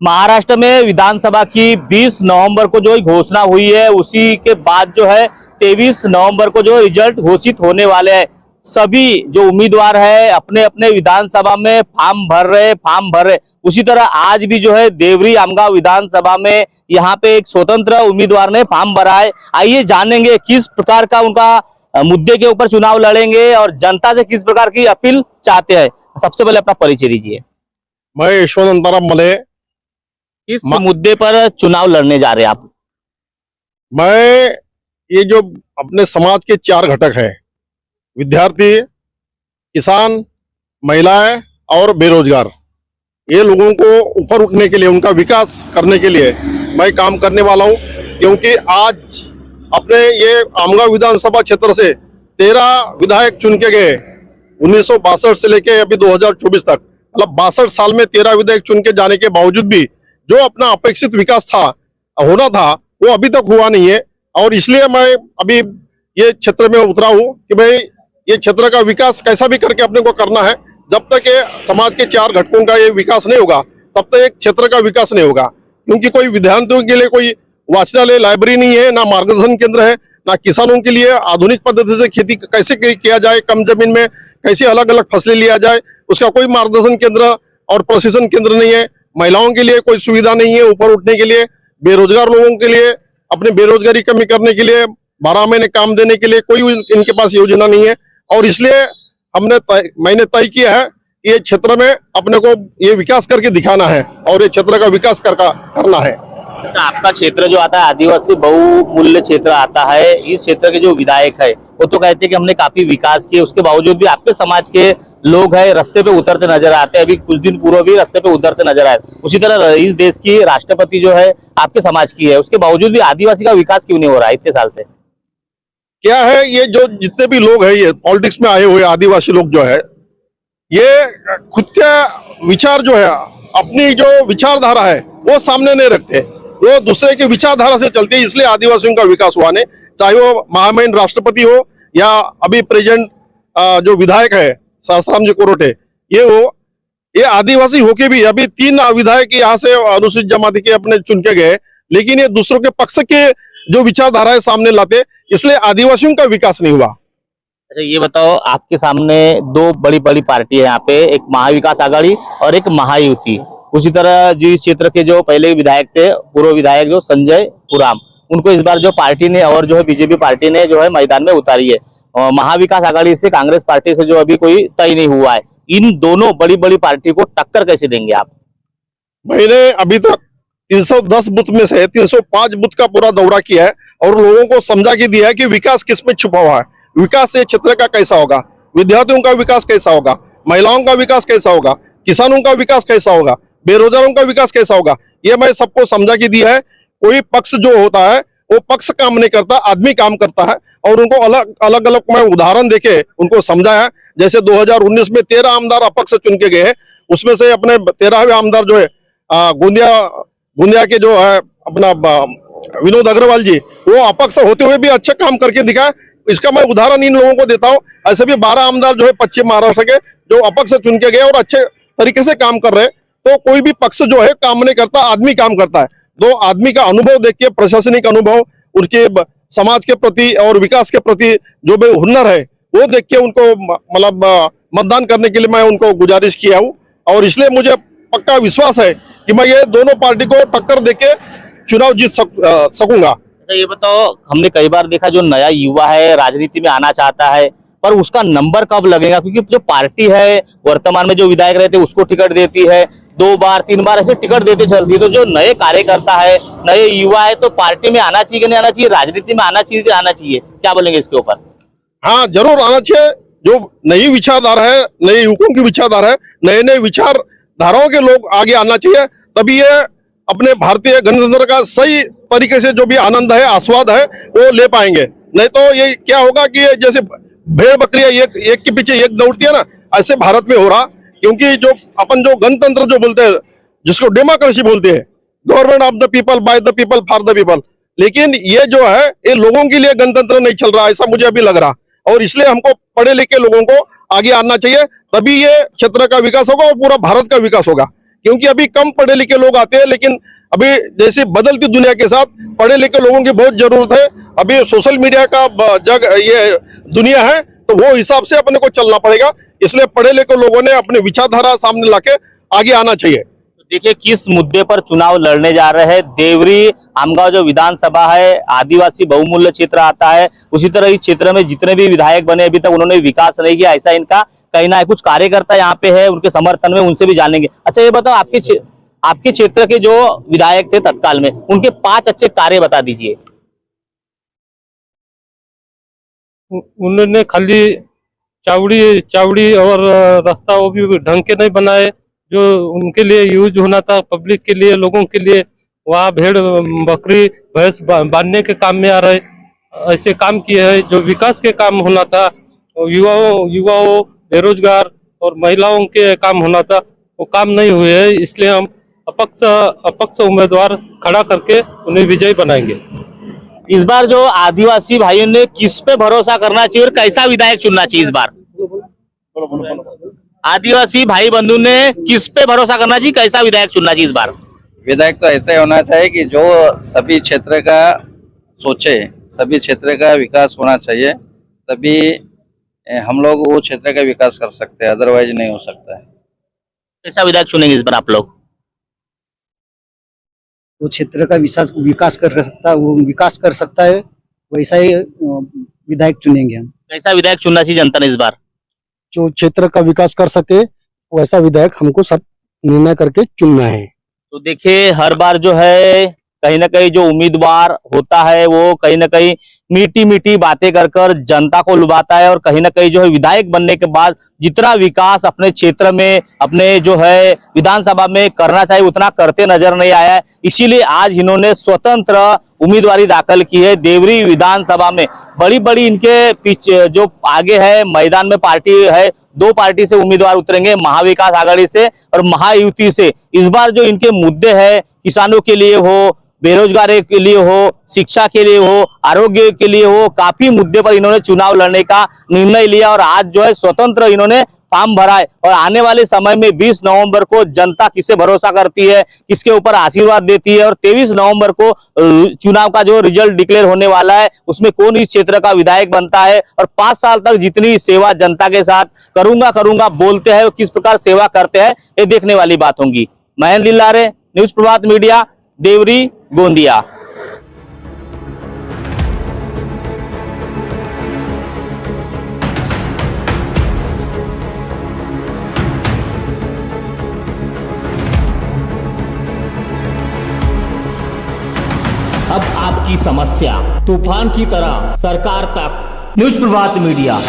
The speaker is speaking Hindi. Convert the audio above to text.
महाराष्ट्र में विधानसभा की 20 नवंबर को जो घोषणा हुई है, उसी के बाद जो है 23 नवंबर को जो रिजल्ट घोषित होने वाले हैं। सभी जो उम्मीदवार है अपने अपने विधानसभा में फॉर्म भर रहे। उसी तरह आज भी जो है देवरी आमगांव विधानसभा में यहाँ पे एक स्वतंत्र उम्मीदवार ने फॉर्म भरा है। आइए जानेंगे किस प्रकार का उनका मुद्दे के ऊपर चुनाव लड़ेंगे और जनता से किस प्रकार की अपील चाहते हैं। सबसे पहले अपना परिचय दीजिए। मैं यशवंत मले। किस मुद्दे पर चुनाव लड़ने जा रहे हैं आप? मैं ये जो अपने समाज के 4 घटक है, विद्यार्थी, किसान, महिलाएं और बेरोजगार, ये लोगों को ऊपर उठने के लिए, उनका विकास करने के लिए मैं काम करने वाला हूं। क्योंकि आज अपने ये आमगांव विधानसभा क्षेत्र से 13 विधायक चुन के गए 1962 से लेके अभी 2024 तक, मतलब 62 साल में 13 विधायक चुन के जाने के बावजूद भी जो अपना अपेक्षित विकास था, होना था, वो अभी तक हुआ नहीं है। और इसलिए मैं अभी ये क्षेत्र में उतरा हूँ कि भाई ये क्षेत्र का विकास कैसा भी करके अपने को करना है। जब तक ये समाज के 4 घटकों का ये विकास नहीं होगा, तब तक एक क्षेत्र का विकास नहीं होगा। क्योंकि कोई विद्यार्थियों के लिए कोई वाचनालय, लाइब्रेरी नहीं है, ना मार्गदर्शन केंद्र है, ना किसानों के लिए आधुनिक पद्धति से खेती कैसे किया जाए, कम जमीन में कैसे अलग अलग फसलें लिया जाए, उसका कोई मार्गदर्शन केंद्र और प्रशिक्षण केंद्र नहीं है। महिलाओं के लिए कोई सुविधा नहीं है ऊपर उठने के लिए। बेरोजगार लोगों के लिए अपनी बेरोजगारी कमी करने के लिए, 12 महीने काम देने के लिए कोई इनके पास योजना नहीं है। और इसलिए मैंने तय किया है कि ये क्षेत्र में अपने को ये विकास करके दिखाना है और ये क्षेत्र का विकास करना है। अच्छा, आपका क्षेत्र जो आता है आदिवासी बहुमूल्य क्षेत्र आता है। इस क्षेत्र के जो विधायक है वो तो कहते हैं कि हमने काफी विकास किया, उसके बावजूद भी आपके समाज के लोग हैं रास्ते पे उतरते नजर आते हैं। अभी कुछ दिन पूर्व भी रास्ते पे उतरते नजर आए। उसी तरह इस देश की राष्ट्रपति जो है आपके समाज की है, उसके बावजूद भी आदिवासी का विकास क्यों नहीं हो रहा है इतने साल से? क्या है, ये जो जितने भी लोग हैं, ये पॉलिटिक्स में आए हुए आदिवासी लोग जो है, ये खुद का विचार जो है, अपनी जो विचारधारा है वो सामने नहीं रखते, वो दूसरे की विचारधारा से चलते हैं। इसलिए आदिवासियों का विकास हुआ नहीं। चाहे वो महामहिम राष्ट्रपति हो या अभी प्रेजेंट जो विधायक है सहस्राम जी कोरोटे, ये हो, ये आदिवासी होके भी अभी 3 विधायक यहाँ से अनुसूचित जमाती के अपने चुन के गए, लेकिन ये दूसरों के पक्ष के जो विचारधारा है सामने लाते, इसलिए आदिवासियों का विकास नहीं हुआ। अच्छा, ये बताओ, आपके सामने 2 बड़ी बड़ी पार्टी है यहाँ पे, एक महाविकास आघाड़ी और एक महायुति। उसी तरह जिस क्षेत्र के जो पहले विधायक थे, पूर्व विधायक जो संजय पुराम, उनको इस बार जो पार्टी ने और जो है बीजेपी पार्टी ने जो है मैदान में उतारी है। महाविकास आघाड़ी से कांग्रेस पार्टी से जो अभी कोई तय नहीं हुआ है। इन दोनों बड़ी बड़ी पार्टी को टक्कर कैसे देंगे आप? मैंने अभी तक 310 बूथ में से 305 बूथ का पूरा दौरा किया है और लोगों को समझा के दिया है कि विकास किसमें छुपा हुआ है, विकास ये क्षेत्र का कैसा होगा, विद्यार्थियों का विकास कैसा होगा, महिलाओं का विकास कैसा होगा, किसानों का विकास कैसा होगा, बेरोजगारों का विकास कैसा होगा, ये मैं सबको समझा के दिया है। कोई पक्ष जो होता है वो पक्ष काम नहीं करता, आदमी काम करता है। और उनको अलग अलग मैं उदाहरण देके उनको समझाया। जैसे 2019 में 13 आमदार अपक्ष चुन के गए, उसमें से अपने 13वें आमदार जो है गोंदिया के जो है अपना विनोद अग्रवाल जी, वो अपक्ष होते हुए भी अच्छे काम करके दिखाए। इसका मैं उदाहरण इन लोगों को देता हूँ। ऐसे भी 12 आमदार जो है पश्चिम महाराष्ट्र के जो अपक्ष चुन के गए और अच्छे तरीके से काम कर रहे हैं। तो कोई भी पक्ष जो है काम नहीं करता, आदमी काम करता है। 2 आदमी का अनुभव देख के, प्रशासनिक अनुभव, उनके समाज के प्रति और विकास के प्रति जो भी हुनर है वो देख के उनको मतलब मतदान करने के लिए मैं उनको गुजारिश किया हूँ। और इसलिए मुझे पक्का विश्वास है कि मैं ये दोनों पार्टी को टक्कर देके चुनाव जीत सकूंगा। ये बताओ, हमने कई बार देखा जो नया युवा है राजनीति में आना चाहता है, पर उसका नंबर कब लगेगा? क्योंकि जो पार्टी है वर्तमान में जो विधायक रहते हैं उसको टिकट देती है, 2 बार 3 बार ऐसे टिकट देते चलती है। तो जो नए कार्यकर्ता है, नए युवा है, तो पार्टी में आना चाहिए कि नहीं आना चाहिए, राजनीति में आना चाहिए कि आना चाहिए? क्या बोलेंगे इसके ऊपर? हाँ, जरूर आना चाहिए। जो नई विचारधारा है, नए युवकों की विचारधारा है, नए नए विचारधाराओं के लोग आगे आना चाहिए, तभी ये अपने भारतीय गणतंत्र का सही तरीके से जो भी आनंद है, आस्वाद है, वो ले पाएंगे। नहीं तो ये क्या होगा कि जैसे भेड़ बकरियां एक के पीछे एक दौड़ती है ना, ऐसे भारत में हो रहा। क्योंकि जो अपन जो गणतंत्र जो बोलते हैं, जिसको डेमोक्रेसी बोलते हैं, government of the people, by the people, for the people, लेकिन ये जो है ये लोगों के लिए गणतंत्र नहीं चल रहा, ऐसा मुझे अभी लग रहा। और इसलिए हमको पढ़े लिखे लोगों को आगे आना चाहिए, तभी ये क्षेत्र का विकास होगा और पूरा भारत का विकास होगा। क्योंकि अभी कम पढ़े लिखे लोग आते हैं, लेकिन अभी जैसे बदलती दुनिया के साथ पढ़े लिखे लोगों की बहुत जरूरत है। अभी सोशल मीडिया का ये दुनिया है, तो वो हिसाब से अपने को चलना पड़ेगा। इसलिए पढ़े लिखे लोगों ने अपनी विचारधारा सामने लाके आगे आना चाहिए। देखिए किस मुद्दे पर चुनाव लड़ने जा रहे हैं। देवरी आमगांव जो विधानसभा है, आदिवासी बहुमूल्य क्षेत्र आता है। उसी तरह इस क्षेत्र में जितने भी विधायक बने अभी तक उन्होंने विकास नहीं किया, ऐसा इनका कहना है। कुछ कार्यकर्ता यहाँ पे है, उनके समर्थन में, उनसे भी जानेंगे। अच्छा ये बताओ, आपके क्षेत्र के जो विधायक थे तत्काल में, उनके 5 अच्छे कार्य बता दीजिए। उन्होंने खाली चावड़ी और रास्ता वो भी ढंग के नहीं बनाए, जो उनके लिए यूज होना था पब्लिक के लिए, लोगों के लिए। वहाँ भेड़ बकरी भैंस बांधने के काम में आ रहे, ऐसे काम किए हैं। जो विकास के काम होना था, युवाओं बेरोजगार और महिलाओं के काम होना था, वो काम नहीं हुए हैं। इसलिए हम अपक्ष उम्मीदवार खड़ा करके उन्हें विजयी बनाएंगे। इस बार जो आदिवासी भाइयों ने किस पे भरोसा करना चाहिए और कैसा विधायक चुनना चाहिए इस बार? आदिवासी भाई बंधु ने किस पे भरोसा करना चाहिए, कैसा विधायक चुनना चाहिए इस बार? विधायक तो ऐसे होना चाहिए कि जो सभी क्षेत्र का सोचे, सभी क्षेत्र का विकास होना चाहिए, तभी हम लोग वो क्षेत्र का विकास कर सकते हैं, अदरवाइज नहीं हो सकता है। कैसा विधायक चुनेंगे इस बार आप लोग? वो क्षेत्र का विकास कर सकता है, वैसा ही विधायक चुनेंगे हम। कैसा विधायक चुनना चाहिए जनता ने इस बार? जो क्षेत्र का विकास कर सके वैसा विधायक हमको सब निर्णय करके चुनना है। तो देखिए हर बार जो है कहीं ना कहीं जो उम्मीदवार होता है वो कहीं ना कहीं मीठी मीठी बातें कर जनता को लुभाता है, और कहीं ना कहीं जो है विधायक बनने के बाद जितना विकास अपने क्षेत्र में, अपने जो है विधानसभा में करना चाहिए उतना करते नजर नहीं आया है। इसीलिए आज इन्होंने स्वतंत्र उम्मीदवारी दाखिल की है देवरी विधानसभा में। बड़ी बड़ी इनके पीछे जो आगे है मैदान में पार्टी है, 2 पार्टी से उम्मीदवार उतरेंगे, महाविकास आघाड़ी से और महायुति से। इस बार जो इनके मुद्दे हैं, किसानों के लिए हो, बेरोजगारी के लिए हो, शिक्षा के लिए हो, आरोग्य के लिए हो, काफी मुद्दे पर इन्होंने चुनाव लड़ने का निर्णय लिया और आज जो है स्वतंत्र इन्होंने फॉर्म भरा है। और आने वाले समय में 20 नवंबर को जनता किससे भरोसा करती है, किसके ऊपर आशीर्वाद देती है, और 23 नवंबर को चुनाव का जो रिजल्ट डिक्लेयर होने वाला है उसमें कौन इस क्षेत्र का विधायक बनता है और 5 साल तक जितनी सेवा जनता के साथ करूंगा बोलते हैं, किस प्रकार सेवा करते हैं, ये देखने वाली बात होगी। महेंद्र दिल्लारे, न्यूज प्रभात मीडिया, देवरी, गोंदिया। अब आपकी समस्या तूफान की तरह सरकार तक। न्यूज प्रभात मीडिया।